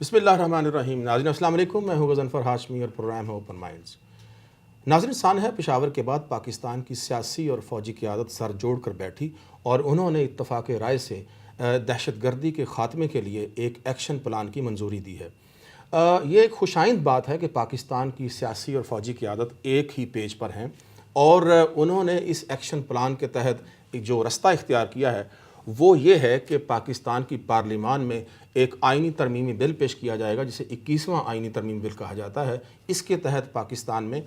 بسم اللہ الرحمن الرحیم. ناظرین السلام علیکم، میں ہوں غضنفر ہاشمی اور پروگرام ہے اوپن مائنڈز. ناظرین، سانحہ پشاور کے بعد پاکستان کی سیاسی اور فوجی قیادت سر جوڑ کر بیٹھی اور انہوں نے اتفاق رائے سے دہشت گردی کے خاتمے کے لیے ایک ایکشن پلان کی منظوری دی ہے. یہ ایک خوشائند بات ہے کہ پاکستان کی سیاسی اور فوجی قیادت ایک ہی پیج پر ہیں اور انہوں نے اس ایکشن پلان کے تحت جو رستہ اختیار کیا ہے وہ یہ ہے کہ پاکستان کی پارلیمان میں ایک آئینی ترمیمی بل پیش کیا جائے گا جسے 21واں آئینی ترمیمی بل کہا جاتا ہے. اس کے تحت پاکستان میں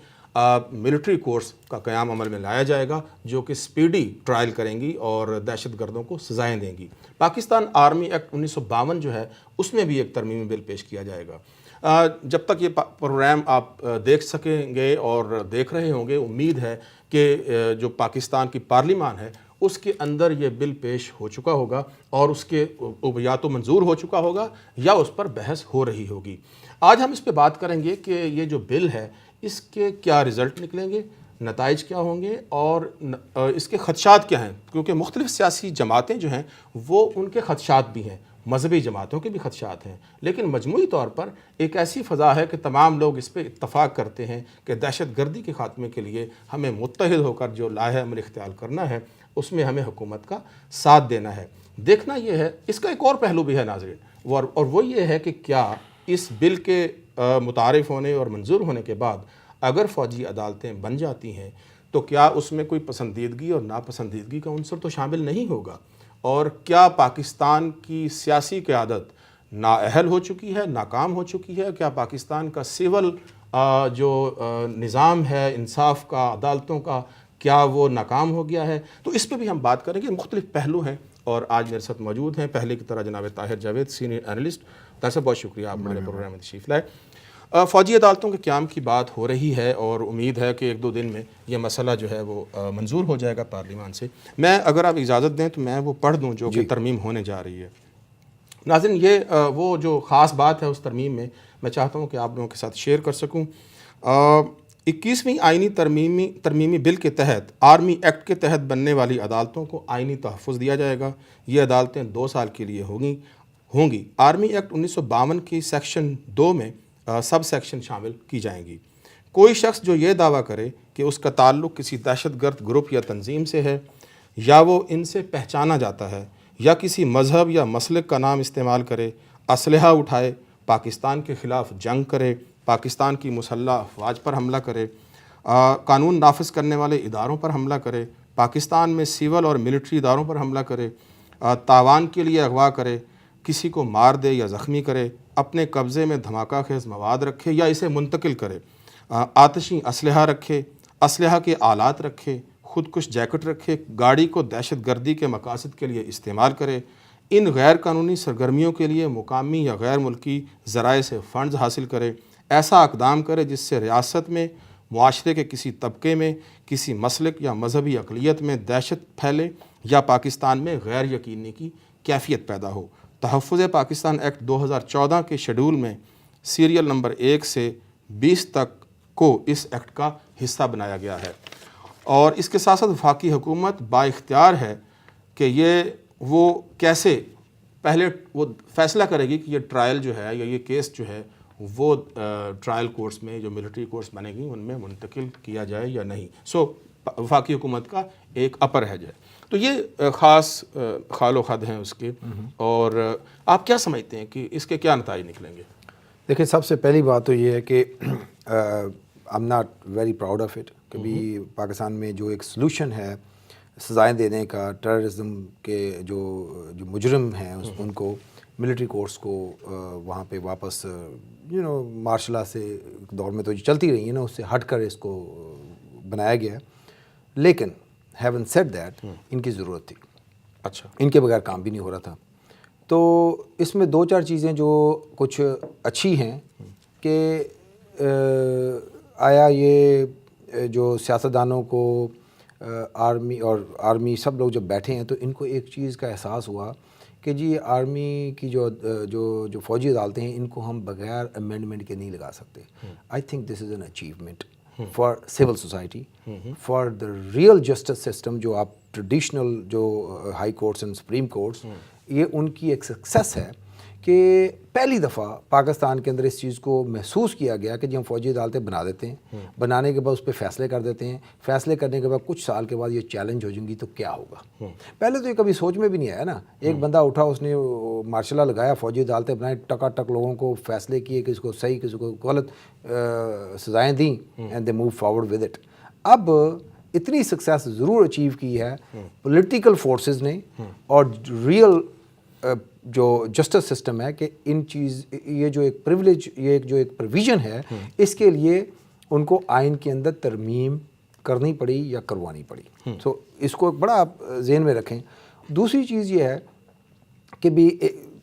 ملٹری کورٹس کا قیام عمل میں لایا جائے گا جو کہ سپیڈی ٹرائل کریں گی اور دہشت گردوں کو سزائیں دیں گی. پاکستان آرمی ایکٹ 1952 جو ہے اس میں بھی ایک ترمیمی بل پیش کیا جائے گا. جب تک یہ پروگرام آپ دیکھ سکیں گے اور دیکھ رہے ہوں گے، امید ہے کہ جو پاکستان کی پارلیمان ہے اس کے اندر یہ بل پیش ہو چکا ہوگا اور اس کے یا تو منظور ہو چکا ہوگا یا اس پر بحث ہو رہی ہوگی. آج ہم اس پہ بات کریں گے کہ یہ جو بل ہے اس کے کیا رزلٹ نکلیں گے، نتائج کیا ہوں گے اور اس کے خدشات کیا ہیں، کیونکہ مختلف سیاسی جماعتیں جو ہیں وہ ان کے خدشات بھی ہیں، مذہبی جماعتوں کے بھی خدشات ہیں، لیکن مجموعی طور پر ایک ایسی فضا ہے کہ تمام لوگ اس پہ اتفاق کرتے ہیں کہ دہشت گردی کے خاتمے کے لیے ہمیں متحد ہو کر جو لائحہ عمل اختیار کرنا ہے اس میں ہمیں حکومت کا ساتھ دینا ہے. دیکھنا یہ ہے، اس کا ایک اور پہلو بھی ہے ناظرین، اور وہ یہ ہے کہ کیا اس بل کے متعارف ہونے اور منظور ہونے کے بعد اگر فوجی عدالتیں بن جاتی ہیں تو کیا اس میں کوئی پسندیدگی اور ناپسندیدگی کا عنصر تو شامل نہیں ہوگا، اور کیا پاکستان کی سیاسی قیادت نااہل ہو چکی ہے، ناکام ہو چکی ہے، کیا پاکستان کا سول جو نظام ہے انصاف کا، عدالتوں کا، کیا وہ ناکام ہو گیا ہے. تو اس پہ بھی ہم بات کریں گے. مختلف پہلو ہیں اور آج میرے ساتھ موجود ہیں پہلے کی طرح جناب طاہر جاوید، سینئر اینالسٹ. طاہر صاحب بہت شکریہ آپ میرے پروگرام میں تشریف لائے. فوجی عدالتوں کے قیام کی بات ہو رہی ہے اور امید ہے کہ ایک دو دن میں یہ مسئلہ جو ہے وہ منظور ہو جائے گا پارلیمان سے. میں اگر آپ اجازت دیں تو میں وہ پڑھ دوں جو کہ ترمیم ہونے جا رہی ہے. ناظرین، یہ وہ جو خاص بات ہے اس ترمیم میں چاہتا ہوں کہ آپ لوگوں کے ساتھ شیئر کر سکوں. 21ویں آئینی ترمیمی بل کے تحت آرمی ایکٹ کے تحت بننے والی عدالتوں کو آئینی تحفظ دیا جائے گا. یہ عدالتیں 2 سال کے لیے ہوں گی. آرمی ایکٹ 1952 کی سیکشن 2 میں سب سیکشن شامل کی جائیں گی. کوئی شخص جو یہ دعویٰ کرے کہ اس کا تعلق کسی دہشت گرد گروپ یا تنظیم سے ہے یا وہ ان سے پہچانا جاتا ہے یا کسی مذہب یا مسلک کا نام استعمال کرے، اسلحہ اٹھائے، پاکستان کے خلاف جنگ کرے، پاکستان کی مسلح افواج پر حملہ کرے، قانون نافذ کرنے والے اداروں پر حملہ کرے، پاکستان میں سول اور ملٹری اداروں پر حملہ کرے، تاوان کے لیے اغوا کرے، کسی کو مار دے یا زخمی کرے، اپنے قبضے میں دھماکہ خیز مواد رکھے یا اسے منتقل کرے، آتشی اسلحہ رکھے، اسلحہ کے آلات رکھے، خودکش جیکٹ رکھے، گاڑی کو دہشت گردی کے مقاصد کے لیے استعمال کرے، ان غیر قانونی سرگرمیوں کے لیے مقامی یا غیر ملکی ذرائع سے فنڈز حاصل کرے، ایسا اقدام کرے جس سے ریاست میں، معاشرے کے کسی طبقے میں، کسی مسلک یا مذہبی اقلیت میں دہشت پھیلے یا پاکستان میں غیر یقینی کی کیفیت پیدا ہو. تحفظ پاکستان ایکٹ 2014 کے شیڈول میں سیریل نمبر 1 سے 20 تک کو اس ایکٹ کا حصہ بنایا گیا ہے. اور اس کے ساتھ ساتھ وفاقی حکومت با اختیار ہے کہ یہ وہ کیسے پہلے وہ فیصلہ کرے گی کہ یہ ٹرائل جو ہے یا یہ کیس جو ہے وہ ٹرائل کورٹس میں جو ملٹری کورٹس بنے گی ان میں منتقل کیا جائے یا نہیں. وفاقی حکومت کا ایک اپر ہیڈ ہے. تو یہ خاص خال و خد ہیں اس کے. اور آپ کیا سمجھتے ہیں کہ اس کے کیا نتائج نکلیں گے؟ دیکھیں، سب سے پہلی بات تو یہ ہے کہ I'm not very proud of it کہ بھی پاکستان میں جو ایک سلوشن ہے سزائیں دینے کا، ٹیررزم کے جو مجرم ہیں ان کو ملٹری کورٹس کو وہاں پہ واپس مارشل لا سے دور میں تو چلتی رہی ہیں نا، اس سے ہٹ کر اس کو بنایا گیا. لیکن ہیون سیڈ دیٹ ان کی ضرورت تھی. اچھا، ان کے بغیر کام بھی نہیں ہو رہا تھا. تو اس میں 2-4 چیزیں جو کچھ اچھی ہیں کہ آیا یہ جو سیاستدانوں کو آرمی سب لوگ جب بیٹھے ہیں تو ان کو ایک چیز کا احساس ہوا کہ جی آرمی کی جو فوجی عدالتیں ہیں ان کو ہم بغیر امینڈمنٹ کے نہیں لگا سکتے. I think this is an achievement for civil society, for the real justice system. جو آپ ٹریڈیشنل جو high courts and supreme courts, یہ ان کی ایک سکسیس ہے کہ پہلی دفعہ پاکستان کے اندر اس چیز کو محسوس کیا گیا کہ جب ہم فوجی عدالتیں بنا دیتے ہیں، بنانے کے بعد اس پہ فیصلے کر دیتے ہیں، فیصلے کرنے کے بعد کچھ سال کے بعد یہ چیلنج ہو جائیں گی تو کیا ہوگا۔ پہلے تو یہ کبھی سوچ میں بھی نہیں آیا نا، ایک بندہ اٹھا، اس نے مارشل لا لگایا، فوجی عدالتیں بنائیں، ٹکا ٹک لوگوں کو فیصلے کیے، کسی کو صحیح کسی کو غلط سزائیں دیں، and they move forward with it. اب اتنی سکسیس ضرور اچیو کی ہے پولیٹیکل فورسز نے اور ریئل جو جسٹس سسٹم ہے کہ ان چیز یہ جو ایک پریولیج، یہ جو ایک پروویژن ہے، اس کے لیے ان کو آئین کے اندر ترمیم کرنی پڑی یا کروانی پڑی۔ سو اس کو ایک بڑا آپ ذہن میں رکھیں۔ دوسری چیز یہ ہے کہ بھی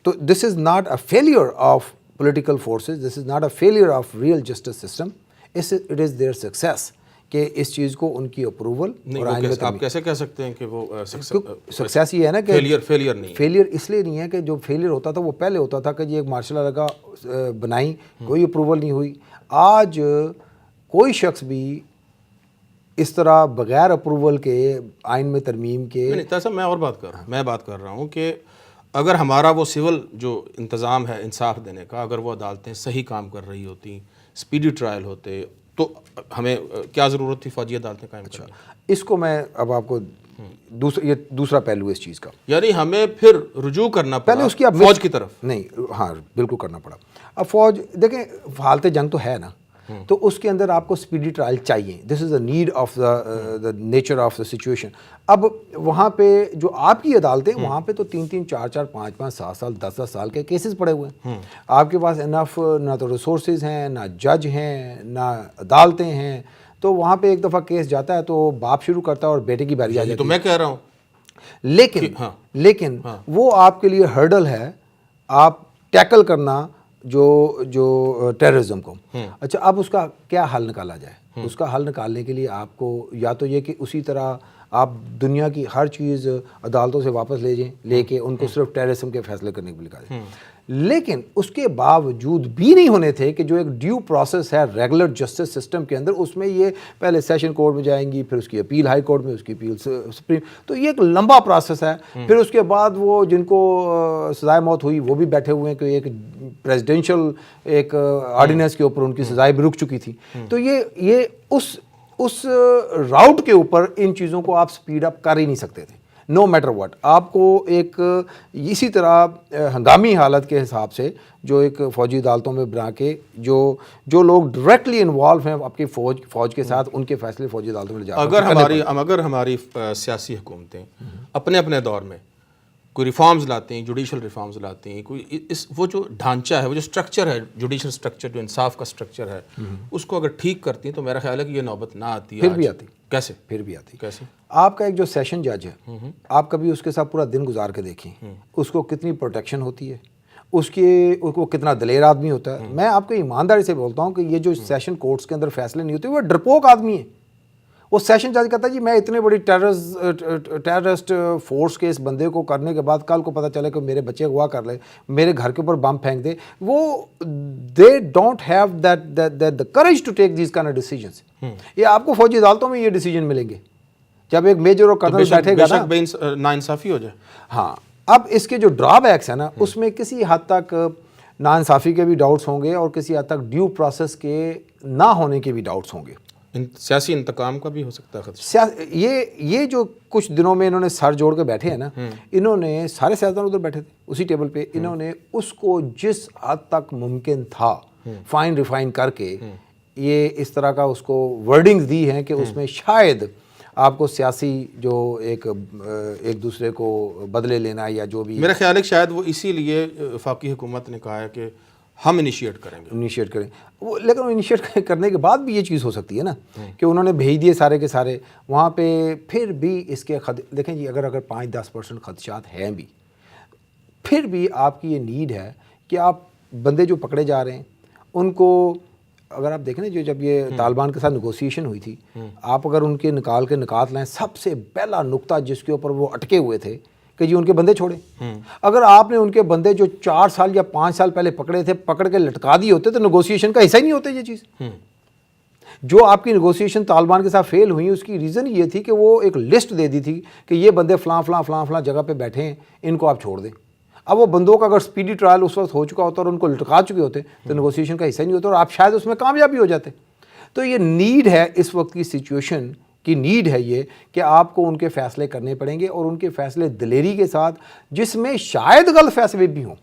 تو this is not a failure of political forces, this is not a failure of real justice system, it is their success کہ اس چیز کو ان کی اپروول اور آئین میں آپ کیسے کہہ سکتے ہیں کہ وہ سکسیس یہ ہے نا کہ فیلئر نہیں، فیلئر اس لیے نہیں ہے کہ جو فیلئر ہوتا تھا وہ پہلے ہوتا تھا کہ یہ ایک مارشل لا لگا بنائی، کوئی اپروول نہیں ہوئی۔ آج کوئی شخص بھی اس طرح بغیر اپروول کے آئین میں ترمیم کے نہیں، میں اور بات کر رہا ہوں، میں بات کر رہا ہوں کہ اگر ہمارا وہ سول جو انتظام ہے انصاف دینے کا، اگر وہ عدالتیں صحیح کام کر رہی ہوتی، اسپیڈی ٹرائل ہوتے، تو ہمیں کیا ضرورت تھی فوجی عدالتیں قائم کرنے کی؟ اس کو میں اب آپ کو یہ دوسرا پہلو اس چیز کا، یعنی ہمیں پھر رجوع کرنا پڑا پہلے اس کی فوج کی طرف۔ نہیں، ہاں بالکل کرنا پڑا۔ اب فوج دیکھیں، حالت جنگ تو ہے نا، تو اس کے اندر آپ کو اسپیڈی ٹرائل چاہیے، this is the need of the nature of the situation. اب وہاں پہ جو آپ کی عدالتیں، وہاں پہ تو 3 4 5 5 7 سال 10 سال کے کیسز پڑے ہوئے ہیں، آپ کے پاس انف نہ تو ریسورسز ہیں، نہ جج ہیں، نہ عدالتیں ہیں، تو وہاں پہ ایک دفعہ کیس جاتا ہے تو باپ شروع کرتا ہے اور بیٹے کی باری آ جاتی ہے۔ تو میں کہہ رہا ہوں لیکن وہ آپ کے لیے ہرڈل ہے آپ ٹیکل کرنا جو ٹیررزم کو۔ اچھا، اب اس کا کیا حل نکالا جائے؟ اس کا حل نکالنے کے لیے آپ کو یا تو یہ کہ اسی طرح آپ دنیا کی ہر چیز عدالتوں سے واپس لے کے ان کو صرف ٹیررزم کے فیصلے کرنے کے لیے کہا جائے، لیکن اس کے باوجود بھی نہیں ہونے تھے کہ جو ایک ڈیو پروسیس ہے ریگولر جسٹس سسٹم کے اندر، اس میں یہ پہلے سیشن کورٹ میں جائیں گی، پھر اس کی اپیل ہائی کورٹ میں، اس کی اپیل سپریم، تو یہ ایک لمبا پروسیس ہے۔ پھر اس کے بعد وہ جن کو سزائے موت ہوئی وہ بھی بیٹھے ہوئے ہیں کہ ایک پریزیڈینشل ایک آرڈیننس کے اوپر ان کی سزائے بھی رک چکی تھی۔ تو یہ اس راؤٹ کے اوپر ان چیزوں کو آپ سپیڈ اپ کر ہی نہیں سکتے تھے، نو میٹر واٹ۔ آپ کو ایک اسی طرح ہنگامی حالت کے حساب سے جو ایک فوجی عدالتوں میں بنا کے جو لوگ ڈائریکٹلی انوالو ہیں آپ کی فوج کے ساتھ، ان کے فیصلے فوجی عدالتوں میں لے جاتے ہیں۔ اگر ہماری سیاسی حکومتیں اپنے اپنے دور میں کوئی ریفارمز لاتے ہیں، جوڈیشل ریفارمز لاتے ہیں، کوئی وہ جو ڈھانچہ ہے، وہ جو سٹرکچر ہے، جوڈیشل سٹرکچر جو انصاف کا سٹرکچر ہے، اس کو اگر ٹھیک کرتی ہیں تو میرا خیال ہے کہ یہ نوبت نہ آتی۔ پھر بھی آتی۔ کیسے؟ پھر بھی آتی۔ کیسے؟ آپ کا ایک جو سیشن جج ہے، آپ کبھی اس کے ساتھ پورا دن گزار کے دیکھیں، اس کو کتنی پروٹیکشن ہوتی ہے، اس کو کتنا دلیر آدمی ہوتا ہے۔ میں آپ کو ایمانداری سے بولتا ہوں کہ یہ جو سیشن کورٹس کے اندر فیصلے نہیں ہوتے، وہ ڈرپوک آدمی ہے۔ وہ سیشن جج کہتا ہے جی میں اتنے بڑی ٹیررسٹ فورس کے اس بندے کو کرنے کے بعد کل کو پتہ چلے کہ میرے بچے اغوا کر لے، میرے گھر کے اوپر بم پھینک دے، وہ they don't have the courage to take these kind of decisions. یہ آپ کو فوجی عدالتوں میں یہ ڈیسیجن ملیں گے جب ایک میجر اور کرنل بیٹھے گا نا، ناانصافی ہو جائے۔ ہاں، اب اس کے جو ڈرا بیکس ہیں نا، اس میں کسی حد تک ناانصافی کے بھی ڈاؤٹس ہوں گے اور کسی حد تک ڈیو پروسیس کے نہ ہونے کے بھی ڈاؤٹس ہوں گے، سیاسی انتقام کا بھی ہو سکتا ہے خدشہ۔ یہ جو کچھ دنوں میں انہوں نے سر جوڑ کے بیٹھے ہیں نا، انہوں نے سارے سیاستدان ادھر بیٹھے تھے اسی ٹیبل پہ، انہوں نے اس کو جس حد تک ممکن تھا فائن ریفائن کر کے یہ اس طرح کا اس کو ورڈنگز دی ہیں کہ اس میں شاید آپ کو سیاسی جو ایک دوسرے کو بدلے لینا یا جو بھی، میرا خیال ہے کہ شاید وہ اسی لیے وفاقی حکومت نے کہا ہے کہ ہم انیشیٹ کریں وہ، لیکن وہ انیشیٹ کرنے کے بعد بھی یہ چیز ہو سکتی ہے نا کہ انہوں نے بھیج دیے سارے کے سارے وہاں پہ، پھر بھی اس کے دیکھیں جی اگر 5-10% خدشات ہیں بھی، پھر بھی آپ کی یہ نیڈ ہے کہ آپ بندے جو پکڑے جا رہے ہیں ان کو، اگر آپ دیکھیں نا جب یہ طالبان کے ساتھ نیگوسیشن ہوئی تھی، آپ اگر ان کے نکات لائیں، سب سے پہلا نقطہ جس کے اوپر وہ اٹکے ہوئے تھے کہ جی ان کے بندے چھوڑیں۔ اگر آپ نے ان کے بندے جو 4 سال یا 5 سال پہلے پکڑے تھے پکڑ کے لٹکا دیے ہوتے تو نیگوسیشن کا حصہ ہی نہیں ہوتے یہ چیز۔ جو آپ کی نیگوسیشن طالبان کے ساتھ فیل ہوئی، اس کی ریزن یہ تھی کہ وہ ایک لسٹ دے دی تھی کہ یہ بندے فلاں فلاں فلاں فلاں جگہ پہ بیٹھے ہیں، ان کو آپ چھوڑ دیں۔ اب وہ بندوں کا اگر سپیڈی ٹرائل اس وقت ہو چکا ہوتا اور ان کو لٹکا چکے ہوتے تو نیگوسیشن کا حصہ نہیں ہوتا اور آپ شاید اس میں کامیاب بھی ہو جاتے. تو یہ نیڈ ہے اس وقت کی سچویشن کی نیڈ ہے یہ کہ آپ کو ان کے فیصلے کرنے پڑیں گے اور ان کے فیصلے دلیری کے ساتھ جس میں شاید غلط فیصلے بھی ہوں.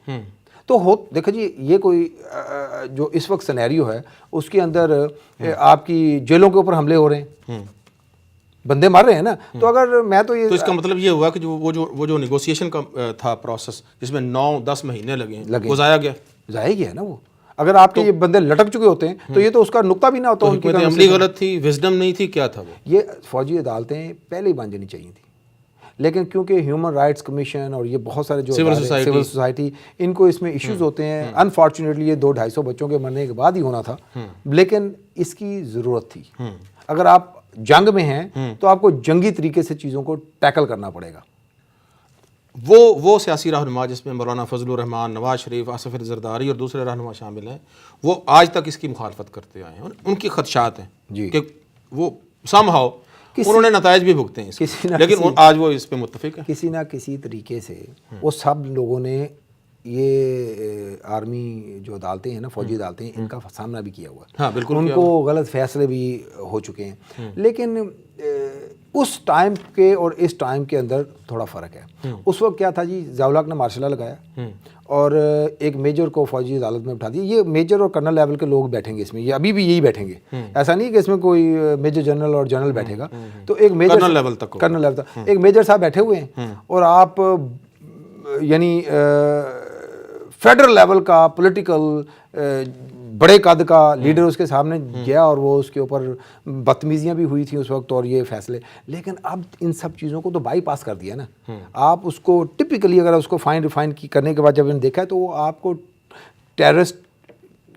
تو دیکھو جی یہ کوئی جو اس وقت سینیریو ہے اس کے اندر آپ کی جیلوں کے اوپر حملے ہو رہے ہیں, بندے مر رہے ہیں نا. تو اگر میں تو یہ تو اس کا مطلب یہ ہوا کہ وہ جو نیگوسیشن کا تھا پروسیس جس میں 9-10 مہینے لگے وہ ضائع گیا. ضائع گیا نا. وہ اگر آپ کے یہ بندے لٹک چکے ہوتے ہیں تو یہ تو اس کا نقطہ بھی نہ ہوتا. ان کی حکمت عملی غلط تھی, وزڈم نہیں تھی, کیا تھا وہ؟ یہ فوجی عدالتیں پہلے ہی بن جانی چاہیے تھیں, لیکن کیونکہ ہیومن رائٹس کمیشن اور یہ بہت سارے جو سول سوسائٹی ان کو اس میں ایشوز ہوتے ہیں. انفارچونیٹلی یہ 200-250 بچوں کے مرنے کے بعد ہی ہونا تھا, لیکن اس کی ضرورت تھی. اگر آپ جنگ میں ہیں تو آپ کو جنگی طریقے سے چیزوں کو ٹیکل کرنا پڑے گا. وہ سیاسی رہنما جس میں مولانا فضل الرحمان, نواز شریف, آصف علی زرداری اور دوسرے رہنما شامل ہیں, وہ آج تک اس کی مخالفت کرتے آئے ہیں. ان کی خدشات ہیں کہ وہ سم ہاؤ انہوں نے نتائج بھی بھگتے ہیں لیکن آج وہ اس پہ متفق ہیں. کسی نہ کسی طریقے سے وہ سب لوگوں نے یہ آرمی جو عدالتیں ہیں نا, فوجی عدالتیں, ان کا سامنا بھی کیا ہوا ہے. ہاں بالکل, ان کو غلط فیصلے بھی ہو چکے ہیں. لیکن اس ٹائم کے اور اس ٹائم کے اندر تھوڑا فرق ہے. اس وقت کیا تھا جی, ضیاء الحق نے مارشل لا لگایا اور ایک میجر کو فوجی عدالت میں بٹھا دیا. یہ میجر اور کرنل لیول کے لوگ بیٹھیں گے اس میں, یہ ابھی بھی یہی بیٹھیں گے. ایسا نہیں کہ اس میں کوئی میجر جنرل اور جنرل بیٹھے گا. تو ایک میجر کرنل لیول تک ایک میجر صاحب بیٹھے ہوئے ہیں اور آپ یعنی فیڈرل لیول کا پولیٹیکل بڑے قد کا لیڈر اس کے سامنے گیا اور وہ اس کے اوپر بدتمیزیاں بھی ہوئی تھیں اس وقت اور یہ فیصلے. لیکن اب ان سب چیزوں کو تو بائی پاس کر دیا نا. آپ اس کو ٹپکلی اگر اس کو فائن ریفائن کرنے کے بعد جب انہوں نے دیکھا ہے تو وہ آپ کو ٹیررسٹ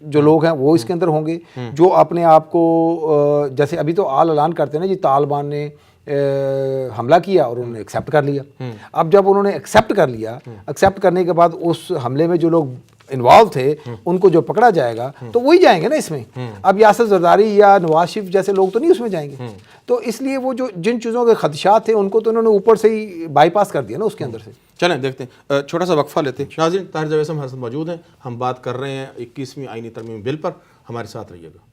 جو لوگ ہیں وہ اس کے اندر ہوں گے جو اپنے آپ کو جیسے ابھی تو اعلان کرتے ہیں نا جی, طالبان نے حملہ کیا اور انہوں نے ایکسیپٹ کر لیا. اب جب انہوں نے ایکسیپٹ کر لیا, ایکسیپٹ کرنے کے بعد اس حملے میں جو لوگ انوالو تھے ان کو جو پکڑا جائے گا تو وہی جائیں گے نا اس میں. اب یاسر زرداری یا نواز شریف جیسے لوگ تو نہیں اس میں جائیں گے. تو اس لیے وہ جو جن چیزوں کے خدشات تھے ان کو تو انہوں نے اوپر سے ہی بائی پاس کر دیا نا اس کے اندر سے. چلیں دیکھتے ہیں, چھوٹا سا وقفہ لیتے ہیں. ناظرین, طاہر جاوید صاحب ہمارے ساتھ موجود ہیں, ہم بات کر رہے ہیں 21ویں آئینی ترمیم بل پر. ہمارے ساتھ رہیے گا.